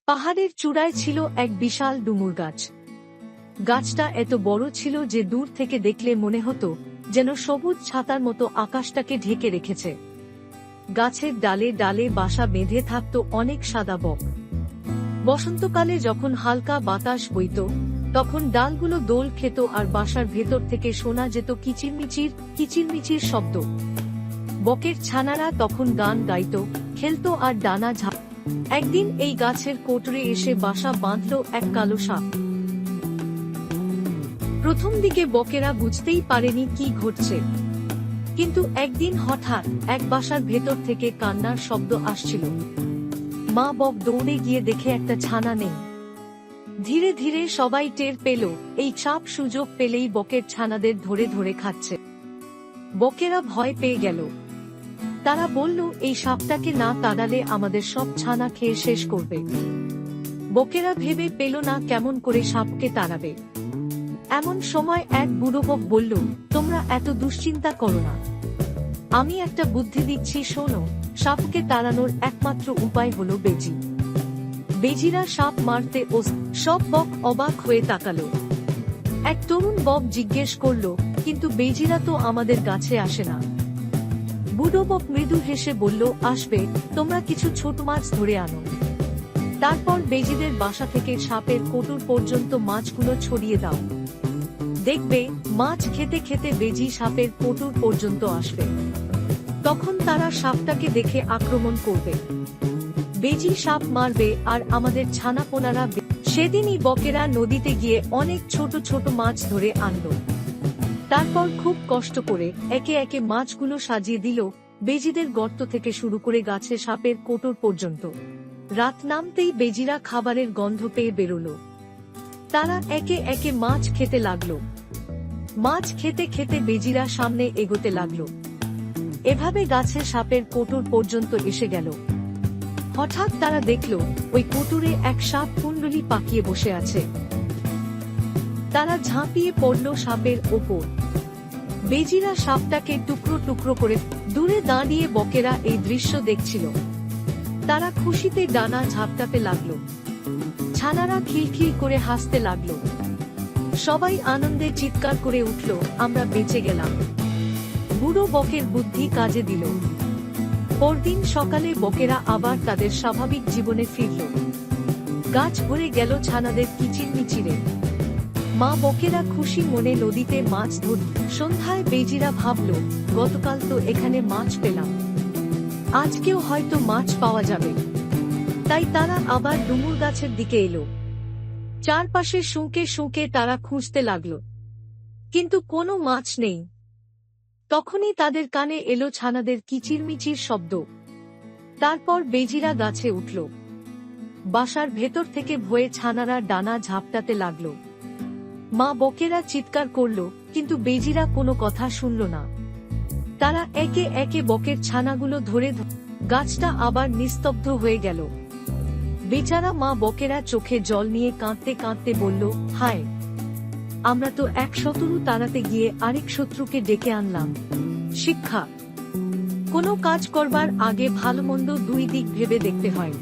পাহাড়ের চূড়ায় ছিল এক বিশাল ডুমুর গাছ। গাছটা এত বড় ছিল যে দূর থেকে দেখলে মনে হতো যেন সবুজ ছাতার মতো আকাশটাকে ঢেকে রেখেছে। গাছের ডালে ডালে বাসা বেঁধে থাকত অনেক সাদা বক। বসন্তকালে যখন হালকা বাতাস বইত, তখন ডালগুলো দোল খেত আর বাসার ভেতর থেকে শোনা যেত কিচিরমিচির কিচিরমিচির শব্দ। বকের ছানারা তখন গান গাইত, খেলত আর ডানা ঝাপ। একদিন এই গাছের কোটরে এসে বাসা বাঁধল এক কালো সাপ। প্রথম দিকে বকেরা বুঝতেই পারেনি কি ঘটছে, কিন্তু একদিন হঠাৎ এক বাসার ভেতর থেকে কান্নার শব্দ আসছিল। মা বক দৌড়ে গিয়ে দেখে একটা ছানা নেই। ধীরে ধীরে সবাই টের পেল এই সাপ সুযোগ পেলেই বকের ছানাদের ধরে ধরে খাচ্ছে। বকেরা ভয় পেয়ে গেল। তারা বলল, এই সাপটাকে না তাড়ালে আমাদের সব ছানা খেয়ে শেষ করবে। বকেরা ভেবে পেল না কেমন করে সাপকে তাড়াবে। এমন সময় এক বুড়ো বক বলল, তোমরা এত দুশ্চিন্তা করো না, আমি একটা বুদ্ধি দিচ্ছি, শোনো। সাপকে তাড়ানোর একমাত্র উপায় হলো বেজি। বেজিরা সাপ মারতে সব বক অবাক হয়ে তাকালো। এক তরুণ বক জিজ্ঞেস করল, কিন্তু বেজিরা তো আমাদের গাছে আসে না। বুড়ো বক মৃদু হেসে বলল, আসবে, তোমরা কিছু ছোট মাছ ধরে আনো। তারপর বেজিদের বাসা থেকে সাপের কোটর পর্যন্ত মাছগুলো ছড়িয়ে দাও। দেখবে মাছ খেতে খেতে বেজি সাপের কোটর পর্যন্ত আসবে। তখন তারা সাপটাকে দেখে আক্রমণ করবে। বেজি সাপ মারবে আর আমাদের ছানাপোনারা। সেদিনই বকেরা নদীতে গিয়ে অনেক ছোট ছোট মাছ ধরে আনলো। তারপর খুব কষ্ট করে একে একে মাছগুলো সাজিয়ে দিল, বেজিদের গর্ত থেকে শুরু করে গাছে সাপের কোটর পর্যন্ত। রাত নামতেই বেজিরা খাবারের গন্ধ পেয়ে বেরোল। তারা একে একে মাছ খেতে লাগলো। মাছ খেতে খেতে বেজিরা সামনে এগোতে লাগলো। এভাবে গাছে সাপের কোটর পর্যন্ত এসে গেল। হঠাৎ তারা দেখল ওই কোটরে এক সাপ কুণ্ডলী পাকিয়ে বসে আছে। তারা ঝাঁপিয়ে পড়ল সাপের ওপর। বেজিরা সাপটাকে টুকরো টুকরো করে। দূরে দাঁড়িয়ে বকেরা এই দৃশ্য দেখছিল। তারা খুশিতে ডানা ঝাপটাতে লাগলো। ছানারা খিলখিল করে হাসতে লাগলো। সবাই আনন্দে চিৎকার করে উঠল, আমরা বেঁচে গেলাম। বুড়ো বকের বুদ্ধি কাজে দিল। পরদিন সকালে বকেরা আবার তাদের স্বাভাবিক জীবনে ফিরল। গাছ ভরে গেল ছানাদের কিচিরমিচিরে। মা বকেরা খুশি মনে নদীতে মাছ ধরল। সন্ধ্যায় বেজিরা ভাবল, গতকাল তো এখানে মাছ পেলাম, আজকেও হয়তো মাছ পাওয়া যাবে। তাই তারা আবার ডুমুর গাছের দিকে এলো। চারপাশে শুঁকে শুঁকে তারা খুঁজতে লাগল, কিন্তু কোনো মাছ নেই। তখনই তাদের কানে এলো ছানাদের কিচিরমিচির শব্দ। তারপর বেজিরা গাছে উঠল। বাসার ভেতর থেকে ভয়ে ছানারা ডানা ঝাপটাতে লাগল। মা বকেরা চিৎকার করল, কিন্তু বেজিরা কোনো কথা শুনল না। তারা একে একে বকের ছানাগুলো ধরে গাছটা আবার নিস্তব্ধ হয়ে গেল। বেচারা মা বকেরা চোখে জল নিয়ে কাঁদতে কাঁদতে বলল, হায়, আমরা তো এক শত্রু তাড়াতে গিয়ে আরেক শত্রুকে ডেকে আনলাম। শিক্ষা: কোনো কাজ করবার আগে ভালো মন্দ দুই দিক ভেবে দেখতে হয়।